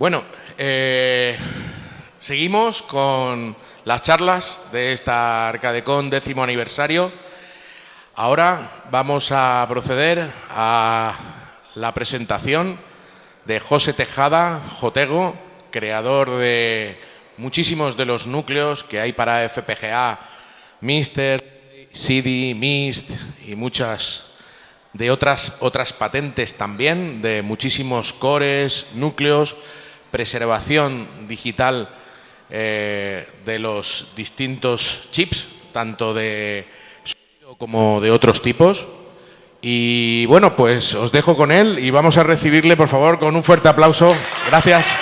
Bueno, seguimos con las charlas de esta ArcadeCon 10º aniversario. Ahora vamos a proceder a la presentación de José Tejada, Jotego, creador de muchísimos de los núcleos que hay para FPGA, Mister, CD, MIST y muchas de otras patentes también, de muchísimos cores, núcleos, preservación digital de los distintos chips, tanto de sonido como de otros tipos. Y bueno, pues os dejo con él y vamos a recibirle, por favor, con un fuerte aplauso. Gracias.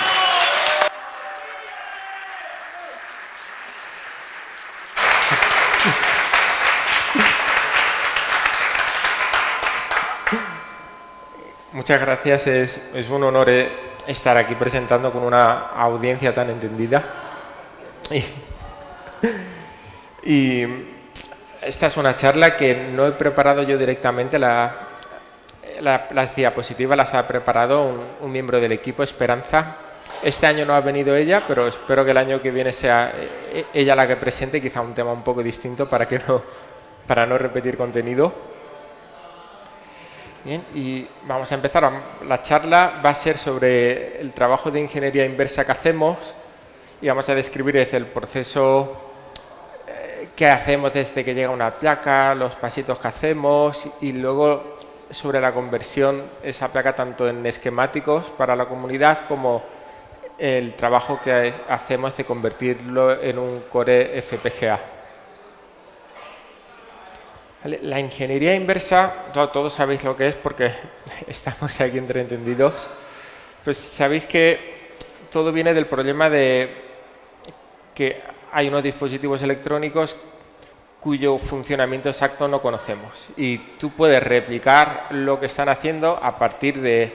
Muchas gracias, es un honor estar aquí presentando con una audiencia tan entendida. Y esta es una charla que no he preparado yo directamente, las diapositivas las ha preparado un miembro del equipo, Esperanza. Este año no ha venido ella, pero espero que el año que viene sea ella la que presente, quizá un tema un poco distinto para no repetir contenido. Bien, y vamos a empezar. La charla va a ser sobre el trabajo de ingeniería inversa que hacemos y vamos a describir desde el proceso que hacemos desde que llega una placa, los pasitos que hacemos y luego sobre la conversión de esa placa tanto en esquemáticos para la comunidad como el trabajo que hacemos de convertirlo en un core FPGA. La ingeniería inversa, todos sabéis lo que es porque estamos aquí entre entendidos. Pues sabéis que todo viene del problema de que hay unos dispositivos electrónicos cuyo funcionamiento exacto no conocemos. Y tú puedes replicar lo que están haciendo a partir de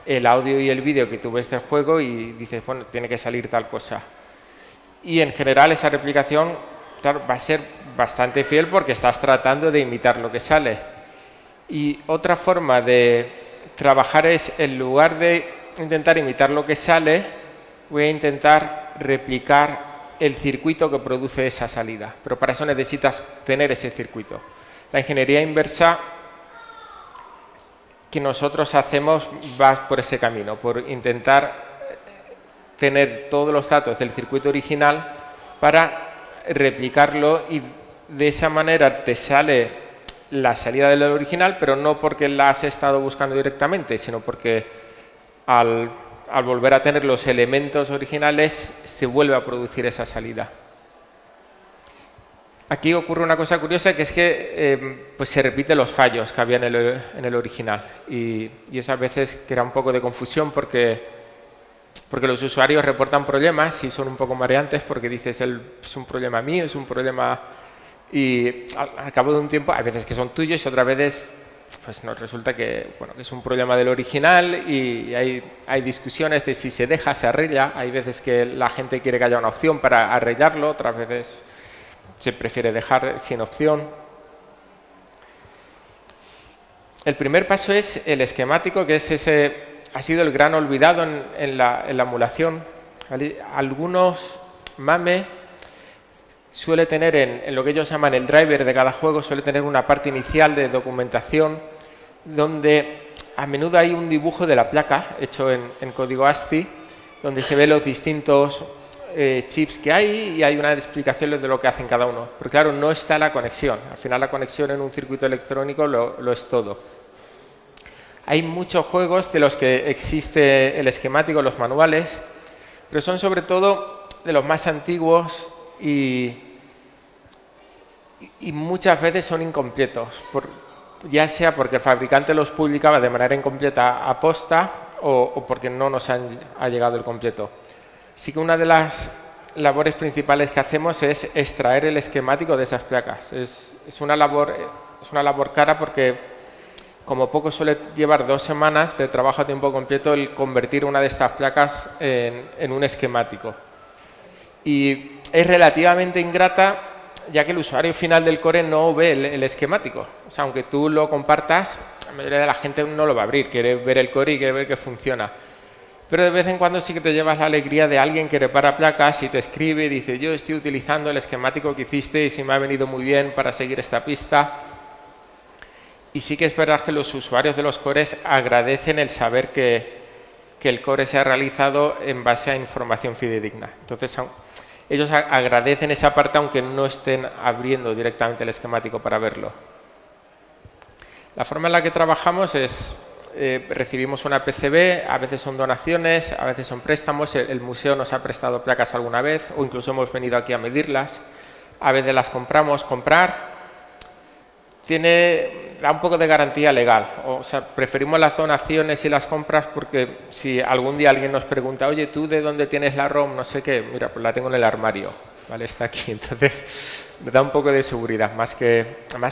el audio y el vídeo que tú ves del juego y dices, bueno, tiene que salir tal cosa. Y en general esa replicación, claro, va a ser bastante fiel porque estás tratando de imitar lo que sale. Y otra forma de trabajar es, en lugar de intentar imitar lo que sale, voy a intentar replicar el circuito que produce esa salida. Pero para eso necesitas tener ese circuito. La ingeniería inversa que nosotros hacemos va por ese camino, por intentar tener todos los datos del circuito original para replicarlo y de esa manera te sale la salida del original, pero no porque la has estado buscando directamente, sino porque al volver a tener los elementos originales se vuelve a producir esa salida. Aquí ocurre una cosa curiosa, que es que pues se repiten los fallos que había en el original y eso a veces crea un poco de confusión porque los usuarios reportan problemas y son un poco mareantes porque dices, es un problema mío, es un problema... Y al cabo de un tiempo, hay veces que son tuyos y otras veces pues nos resulta que, bueno, que es un problema del original y hay discusiones de si se deja, se arregla. Hay veces que la gente quiere que haya una opción para arreglarlo, otras veces se prefiere dejar sin opción. El primer paso es el esquemático, que es ha sido el gran olvidado en la emulación. Algunos MAME suele tener en lo que ellos llaman el driver de cada juego, suele tener una parte inicial de documentación donde a menudo hay un dibujo de la placa hecho en código ASCII donde se ven los distintos chips que hay y hay una explicación de lo que hacen cada uno. Pero claro, no está la conexión. Al final la conexión en un circuito electrónico lo es todo. Hay muchos juegos de los que existe el esquemático, los manuales, pero son sobre todo de los más antiguos y muchas veces son incompletos, ya sea porque el fabricante los publicaba de manera incompleta aposta o porque no nos ha llegado el completo. Así que una de las labores principales que hacemos es extraer el esquemático de esas placas. Es una labor cara porque como poco suele llevar 2 semanas de trabajo a tiempo completo el convertir una de estas placas en un esquemático. Y es relativamente ingrata ya que el usuario final del core no ve el esquemático. O sea, aunque tú lo compartas, la mayoría de la gente no lo va a abrir, quiere ver el core y quiere ver que funciona. Pero de vez en cuando sí que te llevas la alegría de alguien que repara placas y te escribe y dice, yo estoy utilizando el esquemático que hiciste y me ha venido muy bien para seguir esta pista. Y sí que es verdad que los usuarios de los cores agradecen el saber que el core se ha realizado en base a información fidedigna. Entonces, ellos agradecen esa parte aunque no estén abriendo directamente el esquemático para verlo. La forma en la que trabajamos es, recibimos una PCB, a veces son donaciones, a veces son préstamos, el museo nos ha prestado placas alguna vez o incluso hemos venido aquí a medirlas, a veces las compramos. Comprar da un poco de garantía legal, o sea, preferimos las donaciones y las compras porque si algún día alguien nos pregunta, oye, ¿tú de dónde tienes la ROM? No sé qué, mira, pues la tengo en el armario, ¿vale? Está aquí, entonces me da un poco de seguridad, más que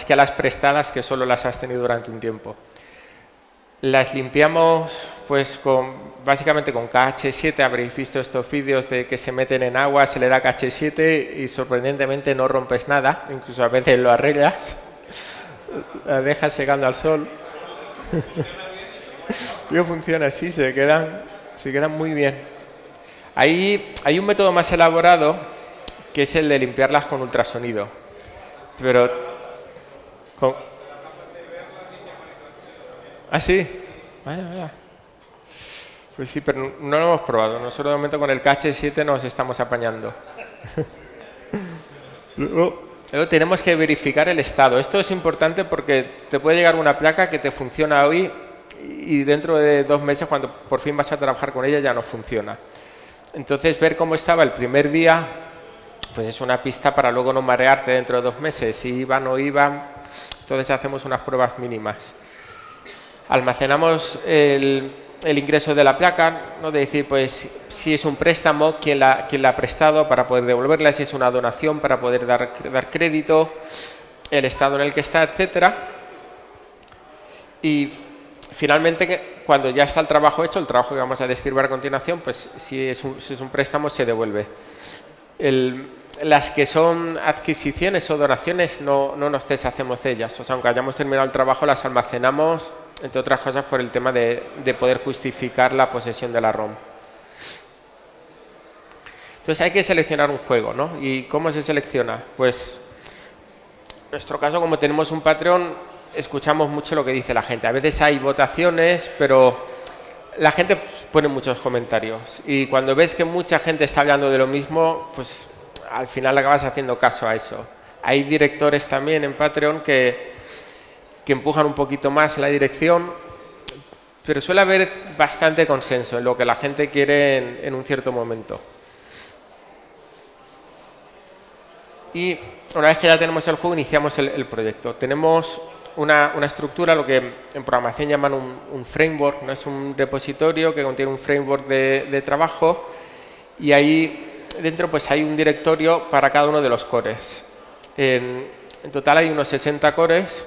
a las prestadas que solo las has tenido durante un tiempo. Las limpiamos pues básicamente con KH7, habréis visto estos vídeos de que se meten en agua, se le da KH7 y sorprendentemente no rompes nada, incluso a veces lo arreglas. La dejas secando al sol. Funciona así, se quedan muy bien. Hay un método más elaborado que es el de limpiarlas con ultrasonido. Pero ¿Ah, sí? Vaya. Pues sí, pero no lo hemos probado. Nosotros de momento con el KH7 nos estamos apañando. Luego tenemos que verificar el estado. Esto es importante porque te puede llegar una placa que te funciona hoy y dentro de 2 meses, cuando por fin vas a trabajar con ella, ya no funciona. Entonces, ver cómo estaba el primer día, pues es una pista para luego no marearte dentro de 2 meses. Si iba, no iba, entonces hacemos unas pruebas mínimas. Almacenamos el ingreso de la placa, ¿no? De decir, pues, si es un préstamo, quién la ha prestado para poder devolverla, si es una donación para poder dar crédito, el estado en el que está, etcétera. Y finalmente, cuando ya está el trabajo hecho, el trabajo que vamos a describir a continuación, pues si es un préstamo, se devuelve. Las que son adquisiciones o donaciones no nos deshacemos de ellas. O sea, aunque hayamos terminado el trabajo, las almacenamos, entre otras cosas, por el tema de poder justificar la posesión de la ROM. Entonces hay que seleccionar un juego, ¿no? ¿Y cómo se selecciona? Pues en nuestro caso, como tenemos un Patreon, escuchamos mucho lo que dice la gente. A veces hay votaciones, pero la gente pone muchos comentarios. Y cuando ves que mucha gente está hablando de lo mismo, pues al final acabas haciendo caso a eso. Hay directores también en Patreon que empujan un poquito más la dirección, pero suele haber bastante consenso en lo que la gente quiere en un cierto momento. Y una vez que ya tenemos el juego, iniciamos el proyecto. Tenemos una estructura, lo que en programación llaman un framework, ¿no? Es un repositorio que contiene un framework de trabajo y ahí dentro pues hay un directorio para cada uno de los cores. En total hay unos 60 cores.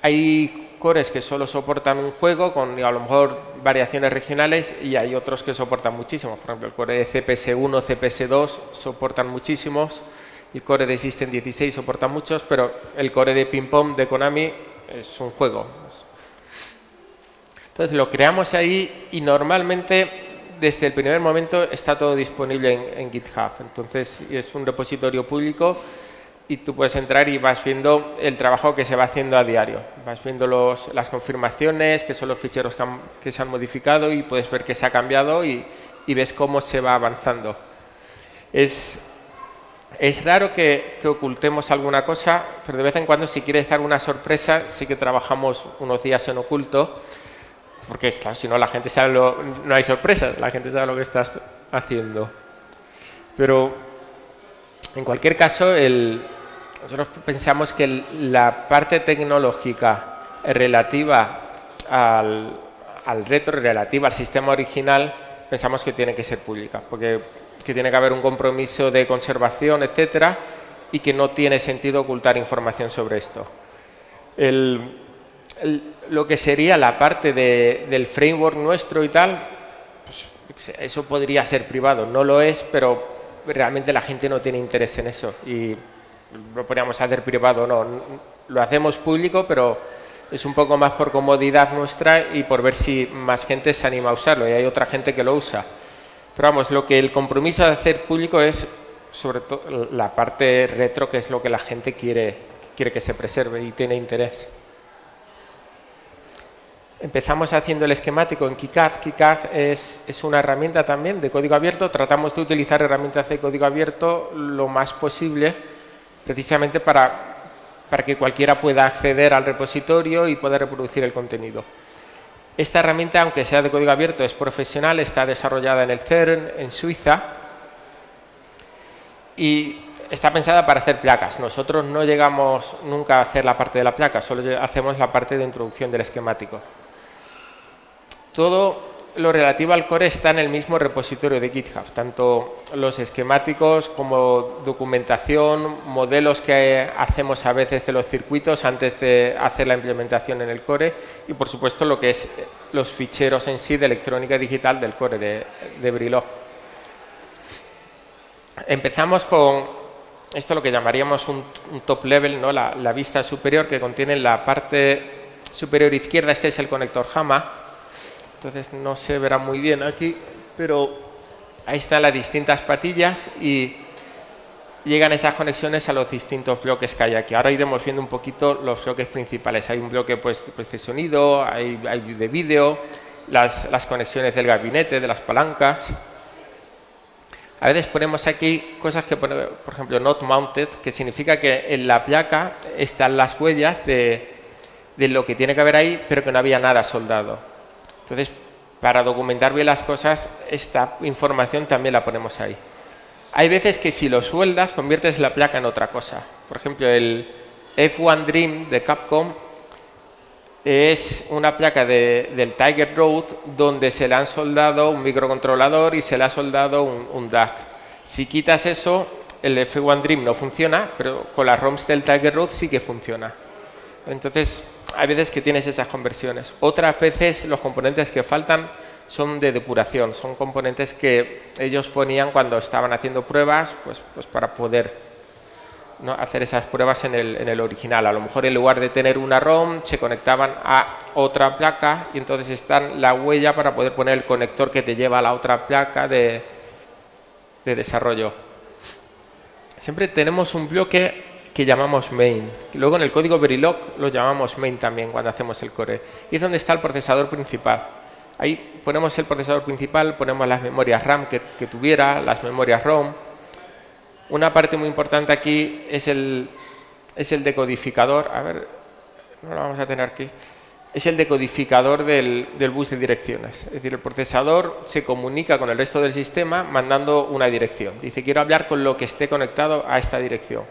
Hay cores que solo soportan un juego con a lo mejor variaciones regionales y hay otros que soportan muchísimos. Por ejemplo, el core de CPS1, CPS2 soportan muchísimos. El core de System 16 soporta muchos, pero el core de Ping Pong de Konami es un juego. Entonces lo creamos ahí y normalmente desde el primer momento está todo disponible en GitHub. Entonces es un repositorio público y tú puedes entrar y vas viendo el trabajo que se va haciendo a diario. Vas viendo las confirmaciones, que son los ficheros que se han modificado y puedes ver que se ha cambiado y ves cómo se va avanzando. Es raro que ocultemos alguna cosa, pero de vez en cuando, si quieres dar una sorpresa, sí que trabajamos unos días en oculto, porque claro, si no la gente sabe no hay sorpresas, la gente sabe lo que estás haciendo. Pero en cualquier caso, nosotros pensamos que la parte tecnológica relativa al retro, relativa al sistema original, pensamos que tiene que ser pública, porque que tiene que haber un compromiso de conservación, etcétera, y que no tiene sentido ocultar información sobre esto. Lo que sería la parte del framework nuestro y tal, pues eso podría ser privado, no lo es, pero realmente la gente no tiene interés en eso y lo podríamos hacer privado, no, lo hacemos público, pero Es un poco más por comodidad nuestra y por ver si más gente se anima a usarlo, y hay otra gente que lo usa. Pero vamos, lo que el compromiso de hacer público es sobre todo la parte retro, que es lo que la gente quiere que se preserve y tiene interés. Empezamos haciendo el esquemático en KiCad. KiCad es una herramienta también de código abierto. Tratamos de utilizar herramientas de código abierto lo más posible, precisamente para que cualquiera pueda acceder al repositorio y pueda reproducir el contenido. Esta herramienta, aunque sea de código abierto, es profesional, está desarrollada en el CERN, en Suiza, y está pensada para hacer placas. Nosotros no llegamos nunca a hacer la parte de la placa, solo hacemos la parte de introducción del esquemático. Todo lo relativo al core está en el mismo repositorio de GitHub, tanto los esquemáticos como documentación, modelos que hacemos a veces de los circuitos antes de hacer la implementación en el core, y por supuesto lo que es los ficheros en sí de electrónica digital del core de Verilog. Empezamos con esto, lo que llamaríamos un top level, ¿no? La vista superior, que contiene en la parte superior izquierda, este es el conector JAMA. Entonces no se verá muy bien aquí, pero ahí están las distintas patillas y llegan esas conexiones a los distintos bloques que hay aquí. Ahora iremos viendo un poquito los bloques principales. Hay un bloque pues de sonido, hay de vídeo, las conexiones del gabinete, de las palancas. A veces ponemos aquí cosas que pone, por ejemplo, not mounted, que significa que en la placa están las huellas de lo que tiene que haber ahí, pero que no había nada soldado. Entonces, para documentar bien las cosas, esta información también la ponemos ahí. Hay veces que si lo sueldas, conviertes la placa en otra cosa. Por ejemplo, el F1 Dream de Capcom es una placa del Tiger Road donde se le han soldado un microcontrolador y se le ha soldado un DAC. Si quitas eso, el F1 Dream no funciona, pero con las ROMs del Tiger Road sí que funciona. Entonces, hay veces que tienes esas conversiones. Otras veces los componentes que faltan son de depuración, son componentes que ellos ponían cuando estaban haciendo pruebas, pues para poder, ¿no?, hacer esas pruebas en el original. A lo mejor en lugar de tener una ROM se conectaban a otra placa y entonces está la huella para poder poner el conector que te lleva a la otra placa de desarrollo. Siempre tenemos un bloque que llamamos main. Luego en el código Verilog lo llamamos main también cuando hacemos el core. Y es donde está el procesador principal. Ahí ponemos el procesador principal, ponemos las memorias RAM que tuviera, las memorias ROM. Una parte muy importante aquí es el decodificador. A ver, no lo vamos a tener aquí. Es el decodificador del bus de direcciones. Es decir, el procesador se comunica con el resto del sistema mandando una dirección. Dice, quiero hablar con lo que esté conectado a esta dirección.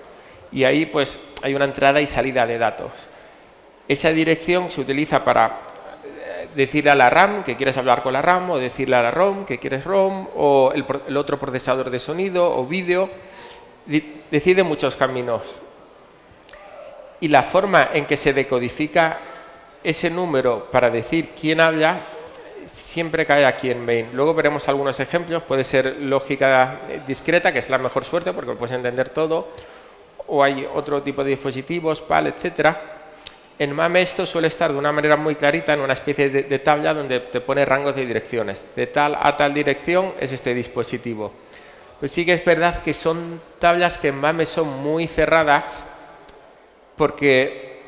Y ahí pues hay una entrada y salida de datos. Esa dirección se utiliza para decirle a la RAM que quieres hablar con la RAM, o decirle a la ROM que quieres ROM, o el otro procesador de sonido o vídeo. Decide muchos caminos. Y la forma en que se decodifica ese número para decir quién habla siempre cae aquí en main. Luego veremos algunos ejemplos. Puede ser lógica discreta, que es la mejor suerte porque puedes entender todo, o hay otro tipo de dispositivos, PAL, etcétera. En MAME esto suele estar de una manera muy clarita en una especie de tabla donde te pone rangos de direcciones. De tal a tal dirección es este dispositivo. Pues sí que es verdad que son tablas que en MAME son muy cerradas porque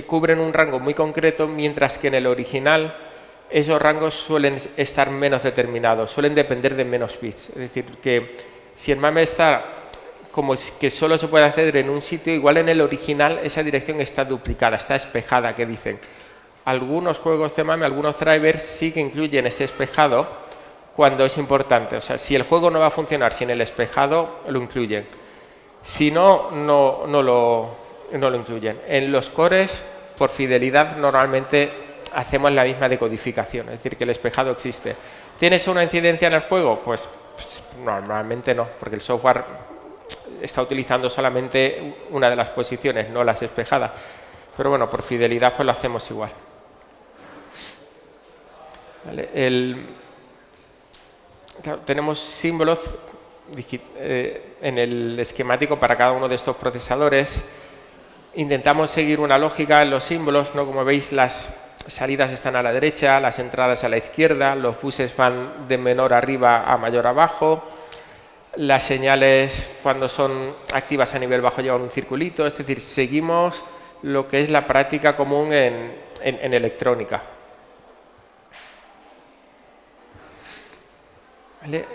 cubren un rango muy concreto, mientras que en el original esos rangos suelen estar menos determinados, suelen depender de menos bits. Es decir, que si en MAME está como que solo se puede acceder en un sitio, igual en el original esa dirección está duplicada, está espejada, que dicen. Algunos juegos de MAME, algunos drivers sí que incluyen ese espejado cuando es importante. O sea, si el juego no va a funcionar sin el espejado, lo incluyen. Si no, no lo incluyen. En los cores, por fidelidad, normalmente hacemos la misma decodificación, es decir, que el espejado existe. ¿Tienes una incidencia en el juego? Pues normalmente no, porque el software está utilizando solamente una de las posiciones, no las espejadas. Pero bueno, por fidelidad pues lo hacemos igual. ¿Vale? Claro, tenemos símbolos en el esquemático para cada uno de estos procesadores. Intentamos seguir una lógica en los símbolos, ¿no? Como veis, las salidas están a la derecha, las entradas a la izquierda, los buses van de menor arriba a mayor abajo, las señales cuando son activas a nivel bajo llevan un circulito, es decir, seguimos lo que es la práctica común en electrónica. ¿Vale?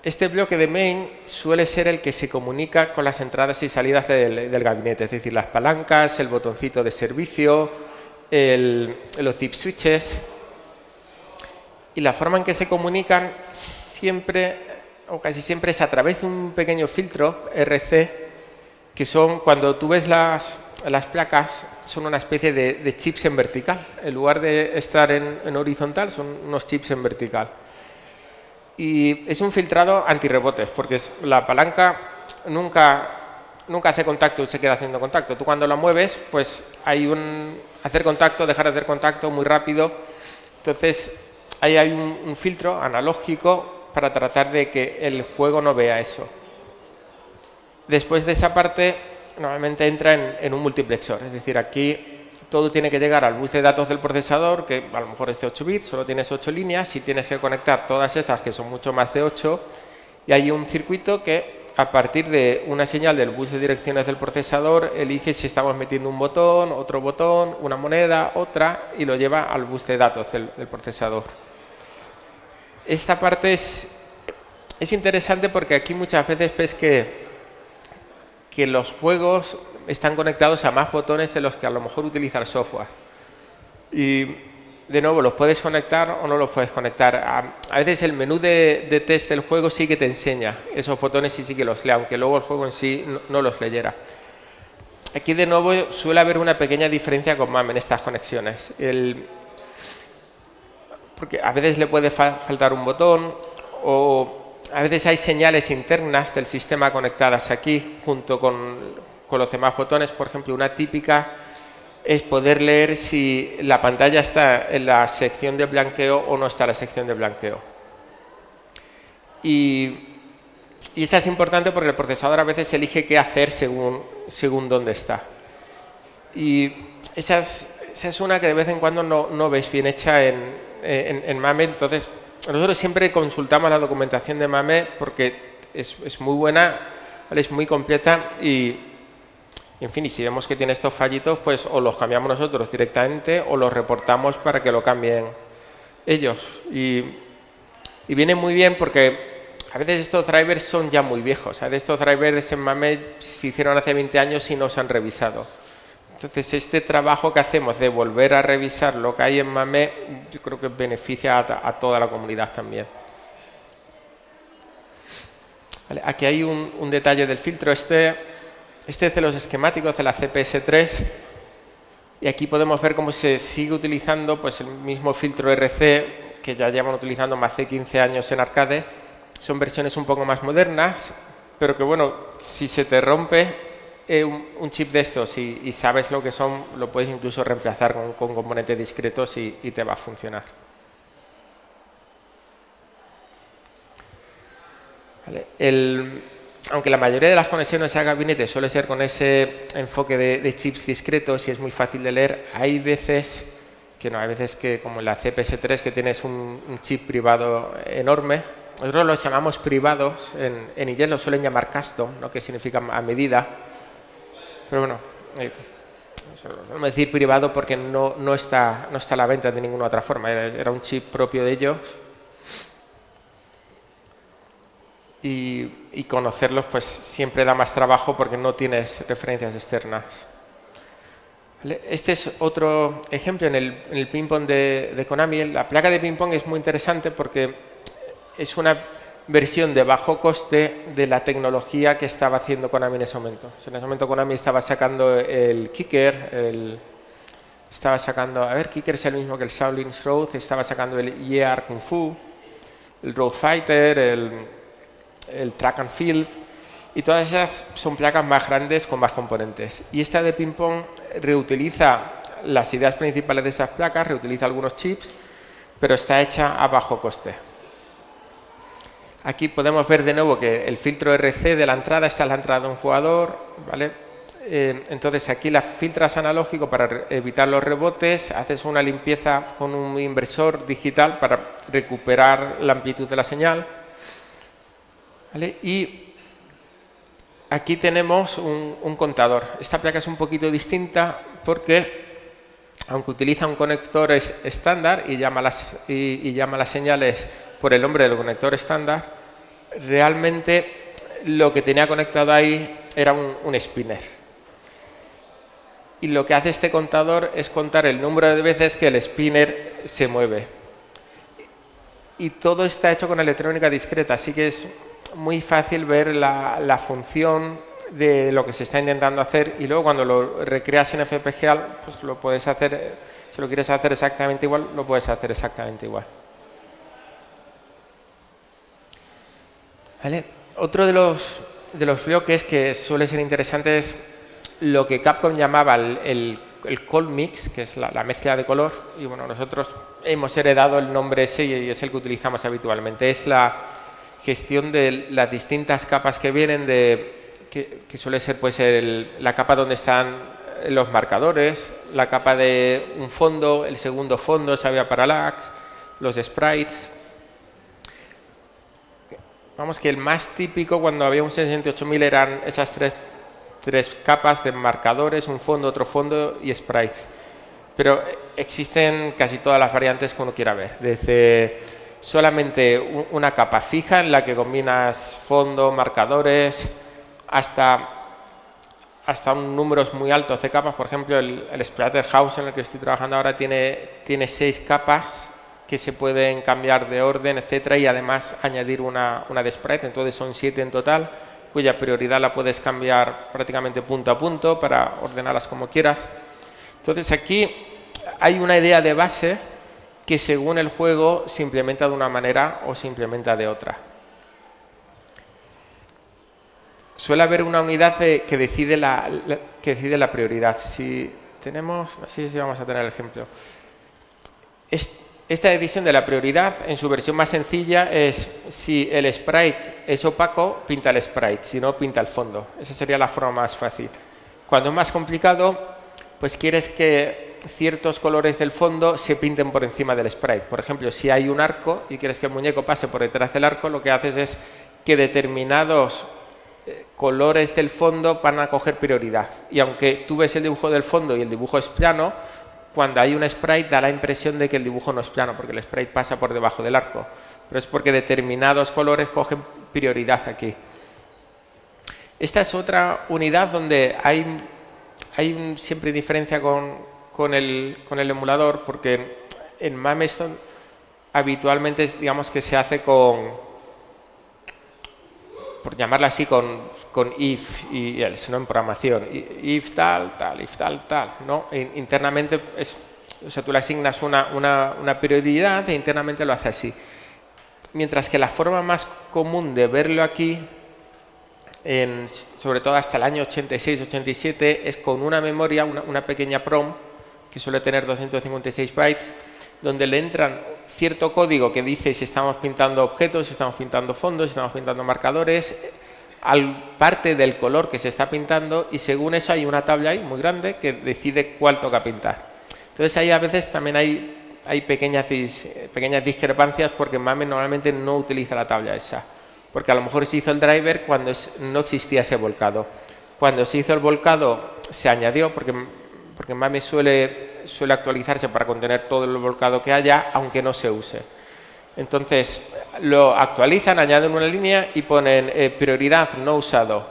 Este bloque de main suele ser el que se comunica con las entradas y salidas del gabinete, es decir, las palancas, el botoncito de servicio, los zip switches. Y la forma en que se comunican siempre, o casi siempre, es a través de un pequeño filtro RC, que son, cuando tú ves las placas, son una especie de chips en vertical. En lugar de estar en horizontal, son unos chips en vertical. Y es un filtrado antirrebotes, porque la palanca nunca hace contacto y se queda haciendo contacto. Tú cuando la mueves, pues hay un hacer contacto, dejar de hacer contacto muy rápido. Entonces, ahí hay un filtro analógico para tratar de que el juego no vea eso. Después de esa parte, normalmente entra en un multiplexor. Es decir, aquí todo tiene que llegar al bus de datos del procesador, que a lo mejor es de 8 bits, solo tienes 8 líneas, y tienes que conectar todas estas, que son mucho más de 8, y hay un circuito que, a partir de una señal del bus de direcciones del procesador, elige si estamos metiendo un botón, otro botón, una moneda, otra, y lo lleva al bus de datos del procesador. Esta parte es interesante porque aquí muchas veces ves que los juegos están conectados a más botones de los que a lo mejor utiliza el software. Y, de nuevo, los puedes conectar o no los puedes conectar. A veces el menú de test del juego sí que te enseña esos botones y sí que los lee, aunque luego el juego en sí no los leyera. Aquí, de nuevo, suele haber una pequeña diferencia con MAME en estas conexiones. Porque a veces le puede faltar un botón, o a veces hay señales internas del sistema conectadas aquí junto con los demás botones. Por ejemplo, una típica es poder leer si la pantalla está en la sección de blanqueo o no está en la sección de blanqueo. Y esa es importante porque el procesador a veces elige qué hacer según dónde está. Y esa es una que de vez en cuando no ves bien hecha en MAME. Entonces, nosotros siempre consultamos la documentación de MAME porque es muy buena, ¿vale? Es muy completa y, en fin, y si vemos que tiene estos fallitos, pues o los cambiamos nosotros directamente o los reportamos para que lo cambien ellos. Y viene muy bien porque a veces estos drivers son ya muy viejos. Estos drivers en MAME se hicieron hace 20 años y no se han revisado. Entonces, este trabajo que hacemos de volver a revisar lo que hay en MAME, yo creo que beneficia a toda la comunidad también. Vale, aquí hay un detalle del filtro. Este es de los esquemáticos de la CPS3 y aquí podemos ver cómo se sigue utilizando pues, el mismo filtro RC que ya llevan utilizando más de 15 años en arcade. Son versiones un poco más modernas, pero que, bueno, si se te rompe un chip de estos y sabes lo que son, lo puedes incluso reemplazar con componentes discretos y te va a funcionar. Vale. Aunque la mayoría de las conexiones a gabinete suele ser con ese enfoque de chips discretos y es muy fácil de leer, hay veces que como en la CPS3 que tienes un chip privado enorme. Nosotros los llamamos privados, en inglés los suelen llamar custom, ¿no? Que significa a medida. Pero bueno, no me decir privado porque no está a la venta de ninguna otra forma, era un chip propio de ellos. Y conocerlos pues siempre da más trabajo porque no tienes referencias externas. Este es otro ejemplo en el ping-pong de Konami. La placa de ping-pong es muy interesante porque es una versión de bajo coste de la tecnología que estaba haciendo Konami en ese momento. En ese momento Konami estaba sacando el Kicker, Kicker es el mismo que el Shaolin's Road, estaba sacando el EAR Kung Fu, el Road Fighter, el Track and Field, y todas esas son placas más grandes con más componentes. Y esta de ping-pong reutiliza las ideas principales de esas placas, reutiliza algunos chips, pero está hecha a bajo coste. Aquí podemos ver de nuevo que el filtro RC de la entrada está en la entrada de un jugador, ¿vale? Entonces aquí la filtras analógico para evitar los rebotes, haces una limpieza con un inversor digital para recuperar la amplitud de la señal, ¿vale? Y aquí tenemos un contador. Esta placa es un poquito distinta porque, aunque utiliza un conector estándar y llama las señales por el nombre del conector estándar, realmente lo que tenía conectado ahí era un spinner. Y lo que hace este contador es contar el número de veces que el spinner se mueve. Y todo está hecho con electrónica discreta, así que es muy fácil ver la función de lo que se está intentando hacer, y luego cuando lo recreas en FPGA, pues lo puedes hacer, si lo quieres hacer exactamente igual, lo puedes hacer exactamente igual. ¿Vale? Otro de los bloques que suele ser interesante es lo que Capcom llamaba el color mix, que es la mezcla de color, y bueno, nosotros hemos heredado el nombre ese y es el que utilizamos habitualmente. Es la gestión de las distintas capas que vienen que suele ser pues la capa donde están los marcadores, la capa de un fondo, el segundo fondo, Savia Parallax, los sprites. Vamos, que el más típico cuando había un 68000 eran esas tres capas de marcadores, un fondo, otro fondo y sprites. Pero existen casi todas las variantes que uno quiera ver, desde solamente una capa fija en la que combinas fondo, marcadores, hasta números muy altos de capas. Por ejemplo, el Splatterhouse en el que estoy trabajando ahora tiene 6 capas que se pueden cambiar de orden, etcétera, y además añadir una de sprite. Entonces son 7 en total, cuya prioridad la puedes cambiar prácticamente punto a punto para ordenarlas como quieras. Entonces aquí hay una idea de base que según el juego se implementa de una manera o se implementa de otra. Suele haber una unidad que decide la prioridad. Si tenemos, no sé si vamos a tener el ejemplo. Esta decisión de la prioridad, en su versión más sencilla, es si el sprite es opaco, pinta el sprite, si no, pinta el fondo. Esa sería la forma más fácil. Cuando es más complicado, pues quieres que ciertos colores del fondo se pinten por encima del sprite. Por ejemplo, si hay un arco y quieres que el muñeco pase por detrás del arco, lo que haces es que determinados colores del fondo van a coger prioridad. Y aunque tú ves el dibujo del fondo y el dibujo es plano, cuando hay un sprite da la impresión de que el dibujo no es plano, porque el sprite pasa por debajo del arco. Pero es porque determinados colores cogen prioridad aquí. Esta es otra unidad donde hay siempre diferencia con el emulador, porque en Mamestone habitualmente digamos que se hace por llamarla así, con if y else, ¿no? En programación. If tal, if tal, ¿no? Internamente o sea, tú le asignas una prioridad e internamente lo hace así. Mientras que la forma más común de verlo aquí, sobre todo hasta el año 86-87, es con una memoria, una pequeña PROM, que suele tener 256 bytes, donde le entran cierto código que dice si estamos pintando objetos, si estamos pintando fondos, si estamos pintando marcadores, parte del color que se está pintando, y según eso hay una tabla ahí muy grande que decide cuál toca pintar. Entonces ahí a veces también hay pequeñas discrepancias, porque MAME normalmente no utiliza la tabla esa, porque a lo mejor se hizo el driver cuando no existía ese volcado. Cuando se hizo el volcado se añadió, porque MAME suele actualizarse para contener todo el volcado que haya, aunque no se use. Entonces lo actualizan, añaden una línea y ponen prioridad no usado.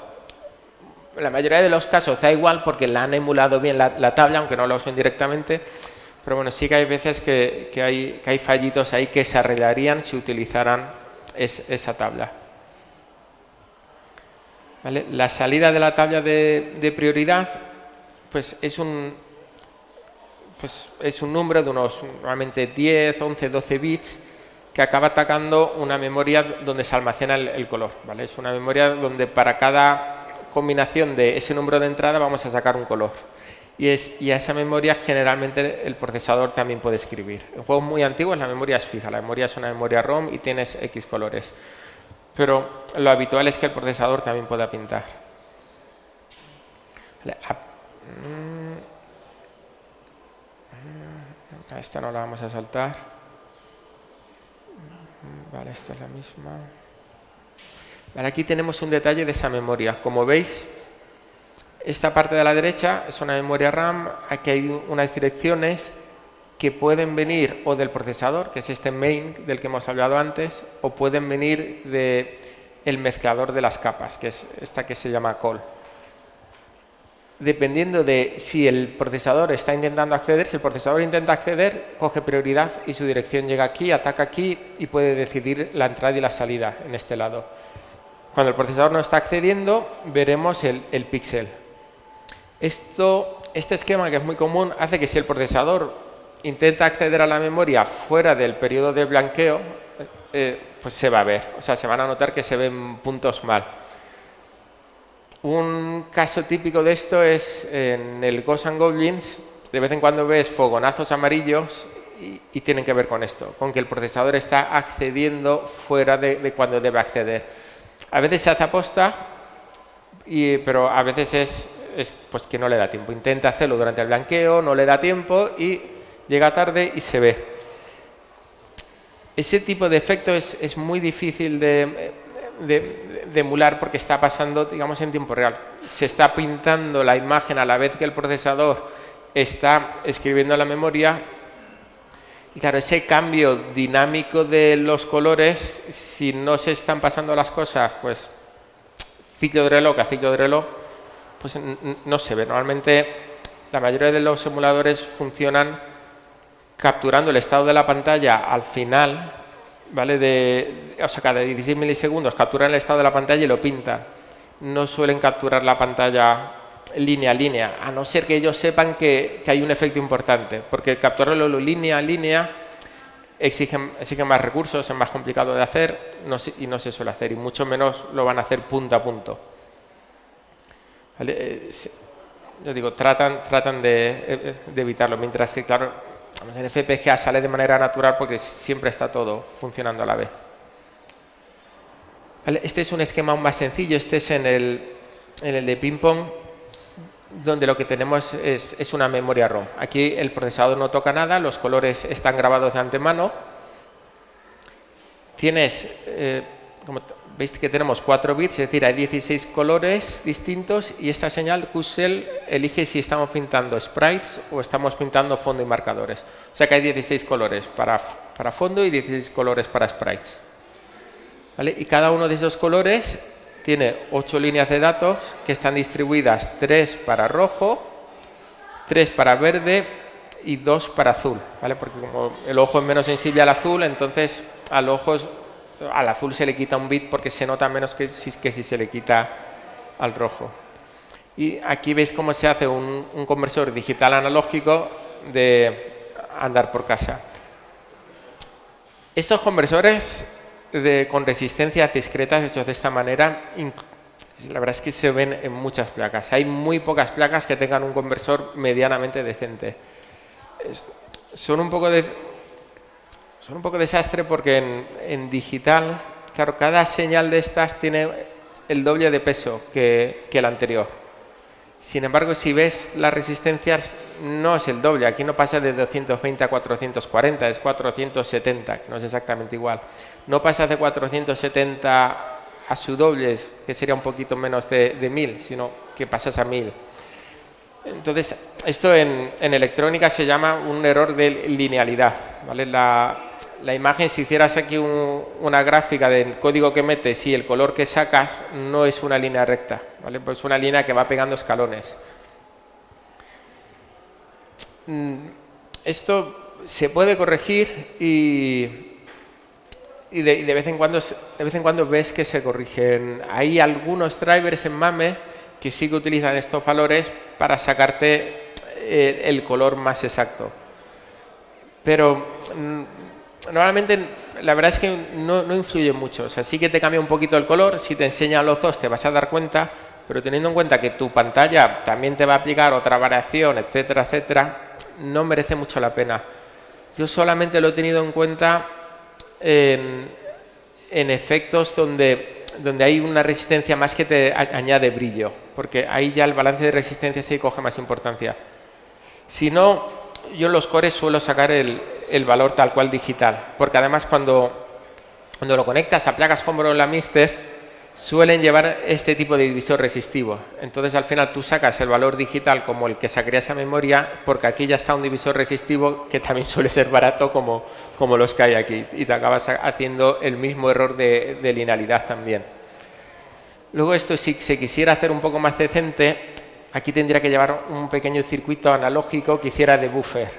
En la mayoría de los casos da igual porque la han emulado bien la tabla, aunque no la usen directamente. Pero bueno, sí que hay veces que hay fallitos ahí que se arreglarían si utilizaran esa tabla. ¿Vale? La salida de la tabla de prioridad pues es un número de unos normalmente 10, 11, 12 bits que acaba atacando una memoria donde se almacena el color, ¿vale? Es una memoria donde para cada combinación de ese número de entrada vamos a sacar un color. Y a esa memoria generalmente el procesador también puede escribir. En juegos muy antiguos la memoria es fija, la memoria es una memoria ROM y tienes X colores. Pero lo habitual es que el procesador también pueda pintar. Esta no la vamos a saltar. Vale, esta es la misma. Vale, aquí tenemos un detalle de esa memoria. Como veis, esta parte de la derecha es una memoria RAM. Aquí hay unas direcciones que pueden venir o del procesador, que es este main del que hemos hablado antes, o pueden venir del mezclador de las capas, que es esta que se llama call. Dependiendo de si el procesador está intentando acceder, si el procesador intenta acceder, coge prioridad y su dirección llega aquí, ataca aquí y puede decidir la entrada y la salida en este lado. Cuando el procesador no está accediendo, veremos el píxel. Este esquema, que es muy común, hace que si el procesador intenta acceder a la memoria fuera del periodo de blanqueo, pues se va a ver, o sea, se van a notar que se ven puntos mal. Un caso típico de esto es en el Ghosts and Goblins. De vez en cuando ves fogonazos amarillos y tienen que ver con esto, con que el procesador está accediendo fuera de cuando debe acceder. A veces se hace aposta, pero a veces es pues que no le da tiempo. Intenta hacerlo durante el blanqueo, no le da tiempo y llega tarde y se ve. Ese tipo de efecto es muy difícil de emular porque está pasando, digamos, en tiempo real. Se está pintando la imagen a la vez que el procesador está escribiendo la memoria. Y claro, ese cambio dinámico de los colores, si no se están pasando las cosas, pues ciclo de reloj a ciclo de reloj, pues no se ve. Normalmente la mayoría de los emuladores funcionan capturando el estado de la pantalla al final, ¿vale? O sea, cada 16 milisegundos capturan el estado de la pantalla y lo pintan. No suelen capturar la pantalla línea a línea, a no ser que ellos sepan que hay un efecto importante, porque capturarlo línea a línea exige más recursos, es más complicado de hacer y no se suele hacer, y mucho menos lo van a hacer punto a punto. ¿Vale? Yo digo, tratan de evitarlo, mientras que, claro, en FPGA sale de manera natural porque siempre está todo funcionando a la vez. ¿Vale? Este es un esquema aún más sencillo, este es en el de ping-pong, donde lo que tenemos es una memoria ROM. Aquí el procesador no toca nada, los colores están grabados de antemano. Tienes, como veis que tenemos 4 bits, es decir, hay 16 colores distintos y esta señal QSEL elige si estamos pintando sprites o estamos pintando fondo y marcadores. O sea que hay 16 colores para fondo y 16 colores para sprites. ¿Vale? Y cada uno de esos colores tiene 8 líneas de datos que están distribuidas, 3 para rojo, 3 para verde y 2 para azul, ¿vale? Porque como el ojo es menos sensible al azul, entonces al azul se le quita un bit porque se nota menos que si se le quita al rojo. Y aquí veis cómo se hace un conversor digital analógico de andar por casa. Estos conversores con resistencias discretas hechos de esta manera, la verdad es que se ven en muchas placas. Hay muy pocas placas que tengan un conversor medianamente decente. Son un poco desastre porque en digital, claro, cada señal de estas tiene el doble de peso que el anterior. Sin embargo, si ves las resistencias, no es el doble. Aquí no pasa de 220 a 440, es 470, que no es exactamente igual. No pasa de 470 a su doble, que sería un poquito menos de 1000, sino que pasas a 1000. Entonces, esto en electrónica se llama un error de linealidad, ¿vale? La imagen, si hicieras aquí una gráfica del código que metes y el color que sacas, no es una línea recta, ¿vale? Pues es una línea que va pegando escalones. Esto se puede corregir y de vez en cuando ves que se corrigen. Hay algunos drivers en MAME que sí que utilizan estos valores para sacarte el color más exacto. Pero normalmente la verdad es que no influye mucho. O sea, sí que te cambia un poquito el color. Si te enseñan los dos te vas a dar cuenta, pero teniendo en cuenta que tu pantalla también te va a aplicar otra variación, etcétera, etcétera, no merece mucho la pena. Yo solamente lo he tenido en cuenta en efectos donde donde hay una resistencia más que te añade brillo, porque ahí ya el balance de resistencia sí coge más importancia. Si no, yo en los cores suelo sacar el valor tal cual digital, porque además cuando lo conectas a placas como la Mister, suelen llevar este tipo de divisor resistivo. Entonces, al final, tú sacas el valor digital como el que sacaría esa memoria, porque aquí ya está un divisor resistivo que también suele ser barato como los que hay aquí, y te acabas haciendo el mismo error de linealidad también. Luego, esto, si se quisiera hacer un poco más decente, aquí tendría que llevar un pequeño circuito analógico que hiciera de buffer,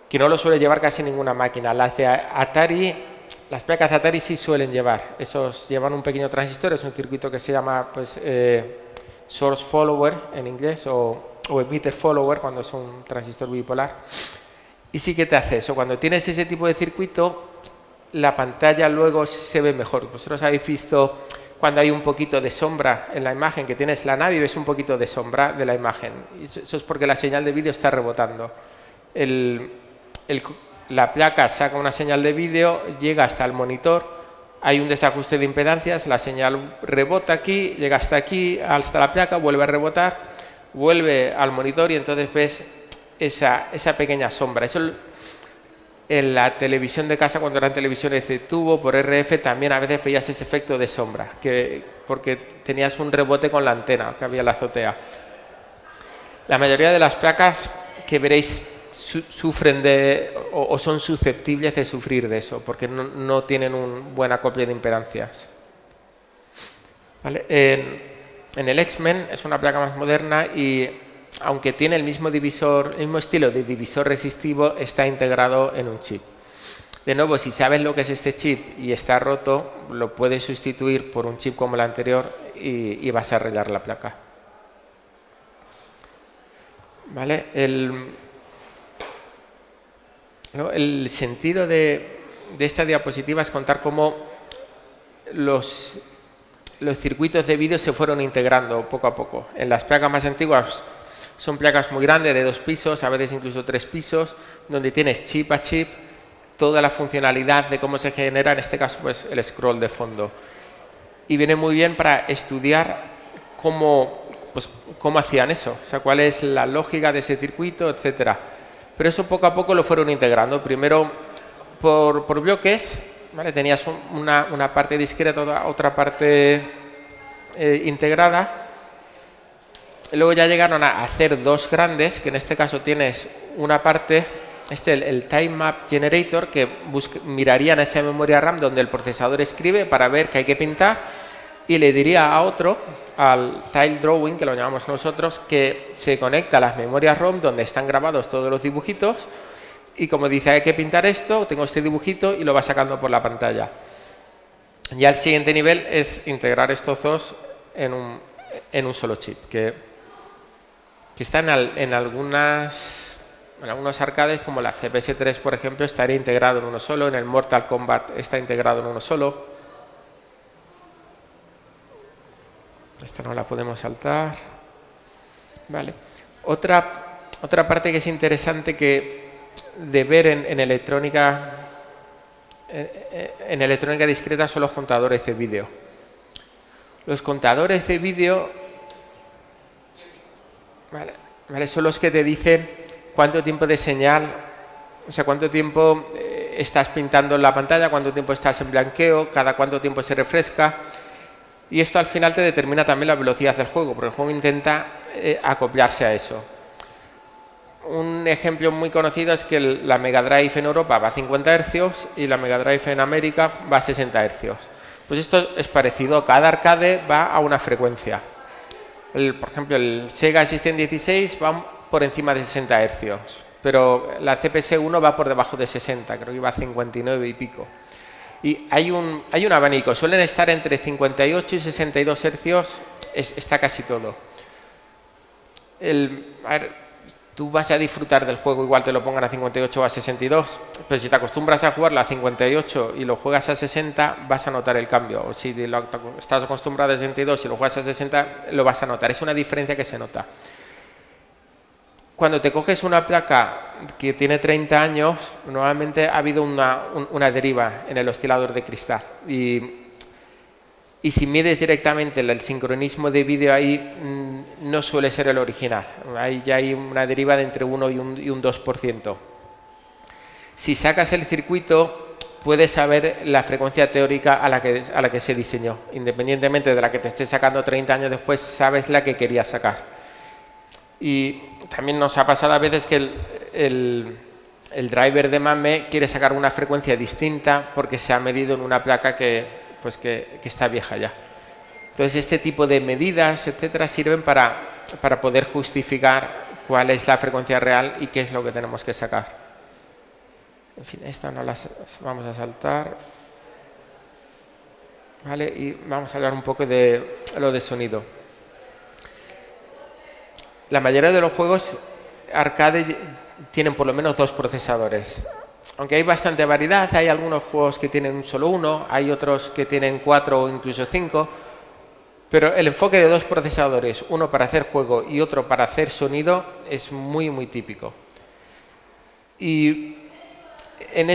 que no lo suele llevar casi ninguna máquina. Las de Atari... Las placas Atari sí suelen llevar, llevan un pequeño transistor, es un circuito que se llama source follower en inglés o emitter follower cuando es un transistor bipolar. Y sí que te hace eso, cuando tienes ese tipo de circuito, la pantalla luego se ve mejor. Vosotros habéis visto cuando hay un poquito de sombra en la imagen, que tienes la nave y ves un poquito de sombra de la imagen. Y eso es porque la señal de vídeo está rebotando. La placa saca una señal de vídeo, llega hasta el monitor, hay un desajuste de impedancias, la señal rebota aquí, llega hasta aquí, hasta la placa, vuelve a rebotar, vuelve al monitor y entonces ves esa pequeña sombra. Eso en la televisión de casa, cuando eran televisiones de tubo por RF, también a veces veías ese efecto de sombra, porque tenías un rebote con la antena que había en la azotea. La mayoría de las placas que veréis sufren o son susceptibles de sufrir de eso, porque no tienen un buen acople de impedancias. ¿Vale? En el X-Men es una placa más moderna y, aunque tiene el mismo estilo de divisor resistivo, está integrado en un chip. De nuevo, si sabes lo que es este chip y está roto, lo puedes sustituir por un chip como el anterior y vas a arreglar la placa. ¿Vale? El sentido de esta diapositiva es contar cómo los circuitos de vídeo se fueron integrando poco a poco. En las placas más antiguas son placas muy grandes, de 2 pisos, a veces incluso 3 pisos, donde tienes chip a chip toda la funcionalidad de cómo se genera, en este caso, pues, el scroll de fondo. Y viene muy bien para estudiar cómo hacían eso, o sea, cuál es la lógica de ese circuito, etcétera. Pero eso poco a poco lo fueron integrando. Primero por bloques, ¿vale? Tenías una parte discreta, otra parte integrada. Luego ya llegaron a hacer 2 grandes, que en este caso tienes una parte, el Time Map Generator, que mirarían esa memoria RAM donde el procesador escribe para ver qué hay que pintar, y le diría a otro, al Tile Drawing, que lo llamamos nosotros, que se conecta a las memorias ROM donde están grabados todos los dibujitos, y como dice, hay que pintar esto, tengo este dibujito, y lo va sacando por la pantalla. Ya el siguiente nivel es integrar estos dos en un solo chip, que está en algunos arcades, como la CPS3, por ejemplo, estaría integrado en uno solo, en el Mortal Kombat está integrado en uno solo. Esta no la podemos saltar. Vale. Otra parte que es interesante de ver en electrónica discreta son los contadores de vídeo. Los contadores de vídeo, ¿vale? Son los que te dicen cuánto tiempo de señal, o sea, cuánto tiempo estás pintando en la pantalla, cuánto tiempo estás en blanqueo, cada cuánto tiempo se refresca. Y esto al final te determina también la velocidad del juego, porque el juego intenta acoplarse a eso. Un ejemplo muy conocido es que la Mega Drive en Europa va a 50 Hz y la Mega Drive en América va a 60 Hz. Pues esto es parecido, cada arcade va a una frecuencia. Por ejemplo, el Sega System 16 va por encima de 60 Hz, pero la CPS1 va por debajo de 60, creo que va a 59 y pico. Y hay un abanico, suelen estar entre 58 y 62 hercios, está casi todo. Tú vas a disfrutar del juego, igual te lo pongan a 58 o a 62, pero si te acostumbras a jugarlo a 58 y lo juegas a 60, vas a notar el cambio. O si estás acostumbrado a 62 y lo juegas a 60, lo vas a notar. Es una diferencia que se nota. Cuando te coges una placa que tiene 30 años, normalmente ha habido una deriva en el oscilador de cristal. Y Y si mides directamente el sincronismo de vídeo ahí, no suele ser el original. Ahí ya hay una deriva de entre 1 y un 2%. Si sacas el circuito, puedes saber la frecuencia teórica a la que se diseñó. Independientemente de la que te estés sacando 30 años después, sabes la que querías sacar. Y también nos ha pasado a veces que el driver de MAME quiere sacar una frecuencia distinta porque se ha medido en una placa que está vieja ya. Entonces, este tipo de medidas, etcétera, sirven para poder justificar cuál es la frecuencia real y qué es lo que tenemos que sacar. En fin, esta no las vamos a saltar. ¿Vale? Y vamos a hablar un poco de lo de sonido. La mayoría de los juegos arcade tienen por lo menos 2 procesadores. Aunque hay bastante variedad, hay algunos juegos que tienen solo uno, hay otros que tienen 4 o incluso 5, pero el enfoque de 2 procesadores, uno para hacer juego y otro para hacer sonido, es muy, muy típico. Y en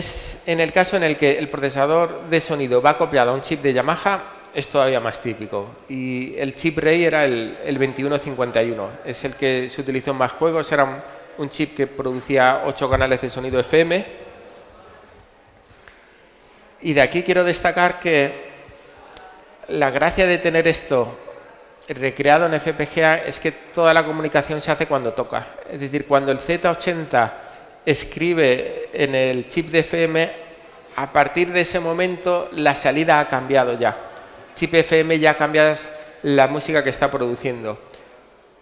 el caso en el que el procesador de sonido va acoplado a un chip de Yamaha, es todavía más típico. Y el chip Rey era el 2151, es el que se utilizó en más juegos, era un chip que producía 8 canales de sonido FM. Y de aquí quiero destacar que la gracia de tener esto recreado en FPGA es que toda la comunicación se hace cuando toca. Es decir, cuando el Z80 escribe en el chip de FM, a partir de ese momento la salida ha cambiado ya. El chip FM ya cambia la música que está produciendo.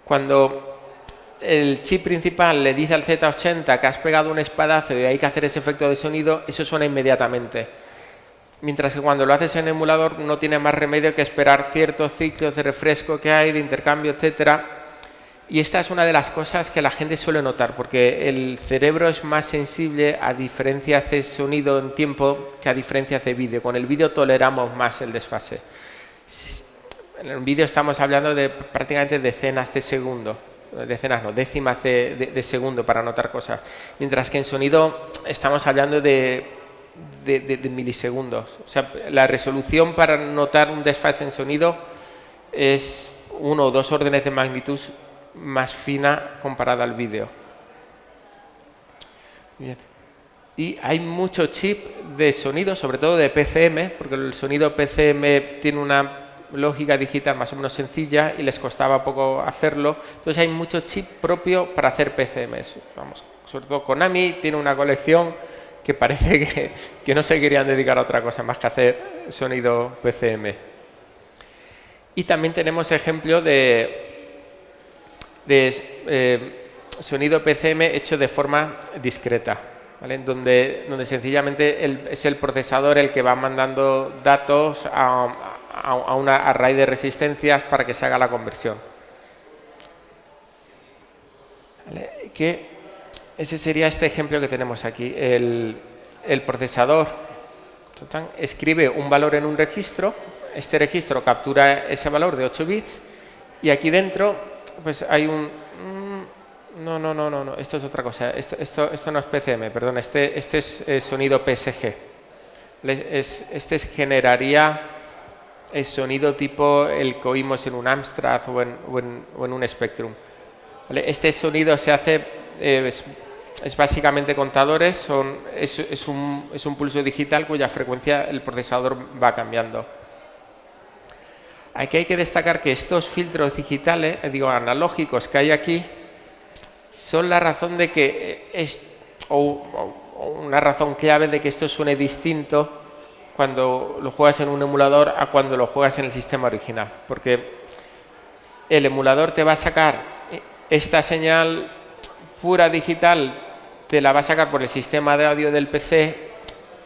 Cuando el chip principal le dice al Z80 que has pegado un espadazo y hay que hacer ese efecto de sonido, eso suena inmediatamente. Mientras que cuando lo haces en emulador no tiene más remedio que esperar ciertos ciclos de refresco que hay, de intercambio, etcétera. Y esta es una de las cosas que la gente suele notar, porque el cerebro es más sensible a diferencias de sonido en tiempo que a diferencias de vídeo. Con el vídeo toleramos más el desfase. En el vídeo estamos hablando de prácticamente decenas de segundos. Decenas no, décimas de segundo para notar cosas. Mientras que en sonido estamos hablando de milisegundos. O sea, la resolución para notar un desfase en sonido es 1 o 2 órdenes de magnitud más fina comparada al vídeo. Bien. Y hay mucho chip de sonido, sobre todo de PCM, porque el sonido PCM tiene una lógica digital más o menos sencilla y les costaba poco hacerlo. Entonces hay mucho chip propio para hacer PCMs. Vamos, sobre todo Konami tiene una colección que parece que no se querían dedicar a otra cosa más que hacer sonido PCM. Y también tenemos ejemplo de sonido PCM hecho de forma discreta, ¿vale? Donde sencillamente es el procesador el que va mandando datos a una array de resistencias para que se haga la conversión. ¿Vale? Ese sería este ejemplo que tenemos aquí. El procesador escribe un valor en un registro, este registro captura ese valor de 8 bits y aquí dentro pues hay un... No, esto es otra cosa. Esto no es PCM, perdón, este es sonido PSG. Este generaría el sonido tipo el que oímos en un Amstrad o en un Spectrum. ¿Vale? Este sonido se hace, es básicamente contadores, es un pulso digital cuya frecuencia el procesador va cambiando. Aquí hay que destacar que estos filtros digitales, analógicos que hay aquí, son la razón de que una razón clave de que esto suene distinto cuando lo juegas en un emulador a cuando lo juegas en el sistema original, porque el emulador te va a sacar esta señal pura digital, te la va a sacar por el sistema de audio del PC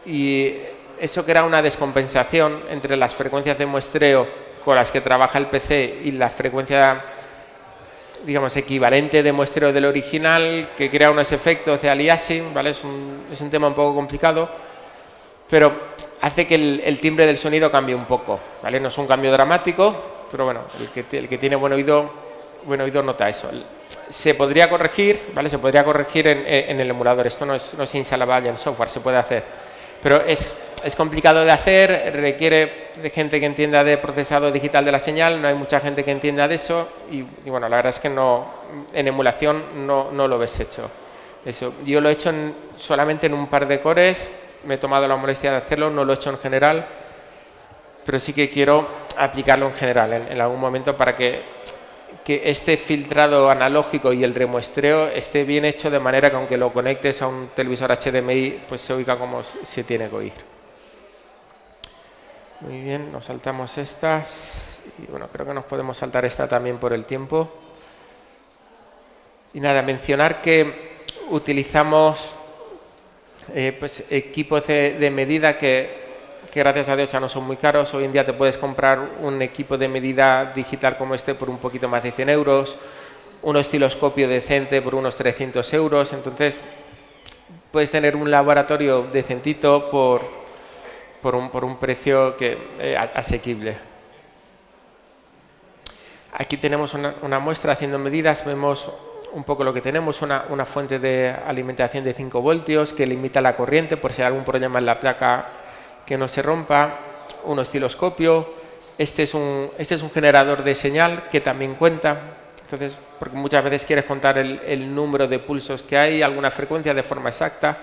y eso crea una descompensación entre las frecuencias de muestreo con las que trabaja el PC y la frecuencia, digamos, equivalente de muestreo del original, que crea unos efectos de aliasing, ¿vale? Es un tema un poco complicado, pero hace que el timbre del sonido cambie un poco, ¿vale? No es un cambio dramático, pero bueno, el que tiene buen oído nota eso. Se podría corregir, ¿vale? Se podría corregir en el emulador. Esto no es insalvable en software, se puede hacer. Pero es es complicado de hacer, requiere de gente que entienda de procesado digital de la señal, no hay mucha gente que entienda de eso y bueno, la verdad es que en emulación no lo ves hecho. Eso. Yo lo he hecho solamente en un par de cores, me he tomado la molestia de hacerlo, no lo he hecho en general, pero sí que quiero aplicarlo en general en algún momento para que este filtrado analógico y el remuestreo esté bien hecho de manera que aunque lo conectes a un televisor HDMI, pues se oiga como se tiene que oír. Muy bien, nos saltamos estas y bueno, creo que nos podemos saltar esta también por el tiempo. Y nada, mencionar que utilizamos pues, equipos de medida que gracias a Dios ya no son muy caros. Hoy en día te puedes comprar un equipo de medida digital como este por un poquito más de 100 euros, un osciloscopio decente por unos 300 euros. Entonces, puedes tener un laboratorio decentito por un precio asequible. Aquí tenemos una muestra haciendo medidas. Vemos un poco lo que tenemos, una fuente de alimentación de 5 voltios que limita la corriente por si hay algún problema en la placa que no se rompa, un osciloscopio, este es un generador de señal que también cuenta, entonces, porque muchas veces quieres contar el número de pulsos que hay, alguna frecuencia de forma exacta,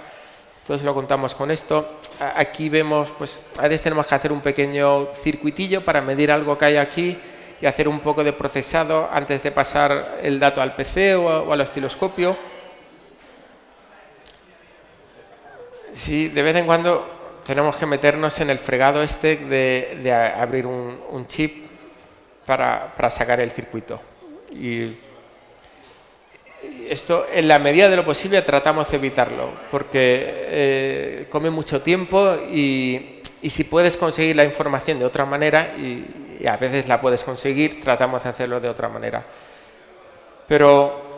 entonces lo contamos con esto. Aquí vemos, pues a veces tenemos que hacer un pequeño circuitillo para medir algo que hay aquí y hacer un poco de procesado antes de pasar el dato al PC o al osciloscopio. Sí, de vez en cuando tenemos que meternos en el fregado de abrir un chip para sacar el circuito. Y esto, en la medida de lo posible, tratamos de evitarlo, porque come mucho tiempo y si puedes conseguir la información de otra manera, y a veces la puedes conseguir, tratamos de hacerlo de otra manera. Pero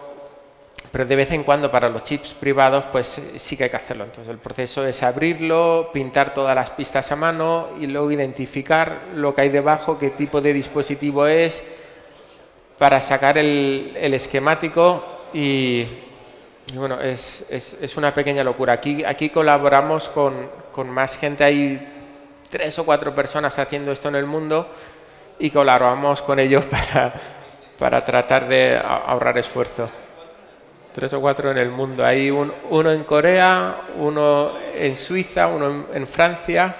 de vez en cuando para los chips privados pues sí que hay que hacerlo. Entonces el proceso es abrirlo, pintar todas las pistas a mano y luego identificar lo que hay debajo, qué tipo de dispositivo es, para sacar el esquemático y bueno, es una pequeña locura. Aquí colaboramos con más gente, hay 3 o 4 personas haciendo esto en el mundo y colaboramos con ellos para tratar de ahorrar esfuerzo. 3 o 4 en el mundo. Hay uno en Corea, uno en Suiza, uno en Francia.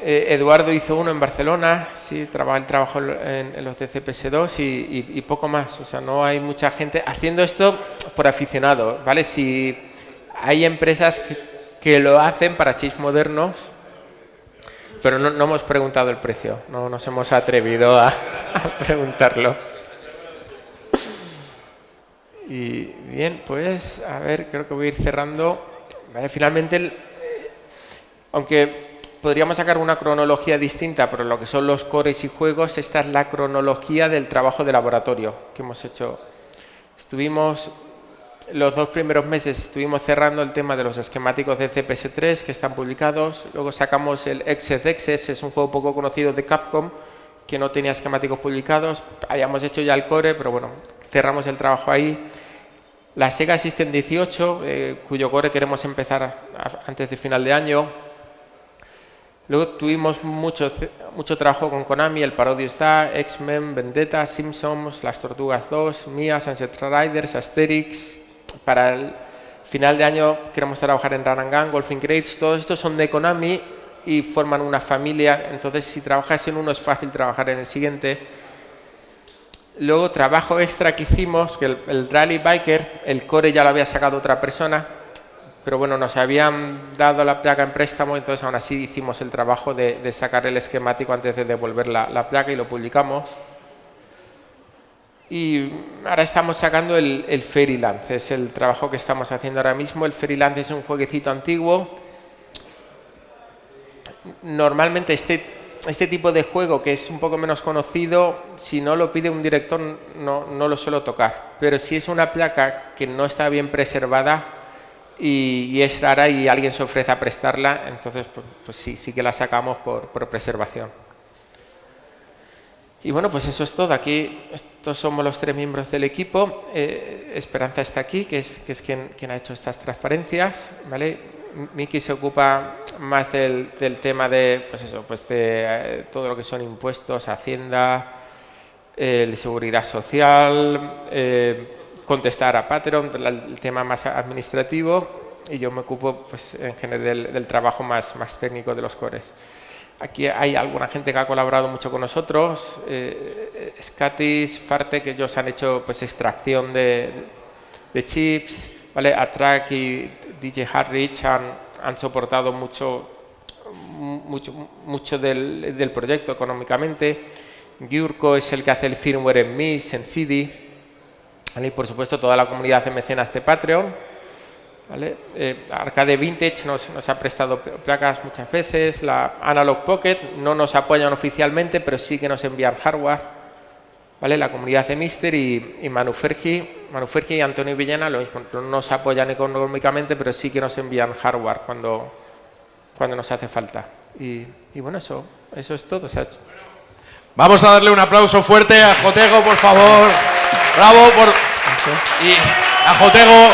Eduardo hizo uno en Barcelona, sí, trabajó en los de CPS2 y poco más. O sea, no hay mucha gente haciendo esto por aficionado, ¿vale? Si hay empresas que lo hacen para chips modernos, pero no hemos preguntado el precio, no nos hemos atrevido a preguntarlo. Y bien, pues, a ver, creo que voy a ir cerrando. Vale, finalmente, aunque podríamos sacar una cronología distinta, pero lo que son los cores y juegos, esta es la cronología del trabajo de laboratorio que hemos hecho. Los 2 primeros meses estuvimos cerrando el tema de los esquemáticos de CPS3 que están publicados. Luego sacamos el Excess, es un juego poco conocido de Capcom que no tenía esquemáticos publicados. Habíamos hecho ya el core, pero bueno, cerramos el trabajo ahí. La Sega System 18, cuyo core queremos empezar antes de final de año. Luego tuvimos mucho trabajo con Konami, el Parodius Da, X-Men, Vendetta, Simpsons, Las Tortugas 2, Mia, Sunset Riders, Asterix. Para el final de año queremos trabajar en Run and Gun, Golfing Crates. Todos estos son de Konami y forman una familia. Entonces, si trabajas en uno es fácil trabajar en el siguiente. Luego, trabajo extra que hicimos, que el Rally Biker, el core ya lo había sacado otra persona, pero bueno, nos habían dado la placa en préstamo, entonces aún así hicimos el trabajo de sacar el esquemático antes de devolver la placa y lo publicamos. Y ahora estamos sacando el Fairyland, es el trabajo que estamos haciendo ahora mismo. El Fairyland es un jueguecito antiguo. Normalmente este tipo de juego, que es un poco menos conocido, si no lo pide un director no lo suelo tocar. Pero si es una placa que no está bien preservada y es rara y alguien se ofrece a prestarla, entonces pues sí que la sacamos por preservación. Y bueno, pues eso es todo. Aquí estos somos los 3 miembros del equipo. Esperanza está aquí, que es quien ha hecho estas transparencias, ¿vale? Miki se ocupa más del tema de, pues eso, pues de todo lo que son impuestos, Hacienda, de seguridad social, contestar a Patreon, el tema más administrativo, y yo me ocupo pues en general del trabajo más técnico de los cores. Aquí hay alguna gente que ha colaborado mucho con nosotros, Scatis, Farte, que ellos han hecho pues extracción de chips, ¿vale? Atrack y DJ Harrich han soportado mucho del proyecto económicamente. Gyurko es el que hace el firmware en MIS, en CD, ¿vale? Y por supuesto toda la comunidad de mecenas de Patreon, ¿vale? Arcade Vintage nos ha prestado placas muchas veces. La Analog Pocket no nos apoyan oficialmente, pero sí que nos envían hardware, ¿vale? La comunidad de Mister y Manufergi y Antonio Villena lo mismo, no nos apoyan económicamente, pero sí que nos envían hardware cuando nos hace falta. Y bueno, eso es todo. O sea, vamos a darle un aplauso fuerte a Jotego, por favor. Bravo y a Jotego.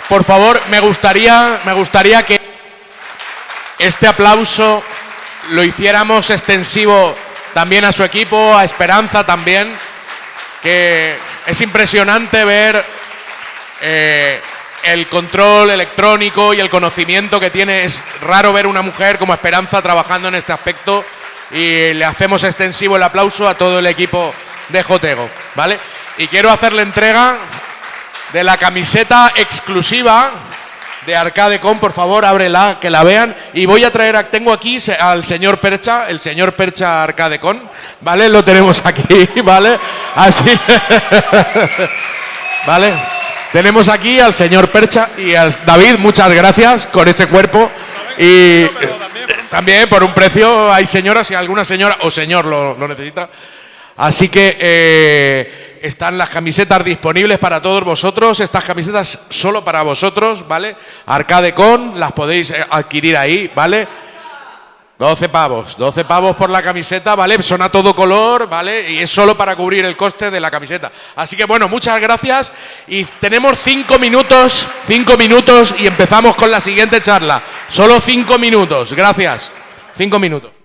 Por favor, me gustaría que este aplauso lo hiciéramos extensivo también a su equipo, a Esperanza también, que es impresionante ver el control electrónico y el conocimiento que tiene. Es raro ver una mujer como Esperanza trabajando en este aspecto, y le hacemos extensivo el aplauso a todo el equipo de Jotego, ¿vale? Y quiero hacerle entrega de la camiseta exclusiva de ArcadeCon, por favor, ábrela, que la vean. Y voy a traer, tengo aquí al señor Percha, el señor Percha ArcadeCon, ¿vale? Lo tenemos aquí, ¿vale? Así, ¿vale? Tenemos aquí al señor Percha y a David, muchas gracias con ese cuerpo. Y también por un precio, hay señoras, y alguna señora o señor lo necesita. Así que están las camisetas disponibles para todos vosotros. Estas camisetas solo para vosotros, ¿vale? ArcadeCon, las podéis adquirir ahí, ¿vale? 12 pavos por la camiseta, ¿vale? Son a todo color, ¿vale? Y es solo para cubrir el coste de la camiseta. Así que bueno, muchas gracias. Y tenemos 5 minutos y empezamos con la siguiente charla. Solo 5 minutos, gracias. 5 minutos.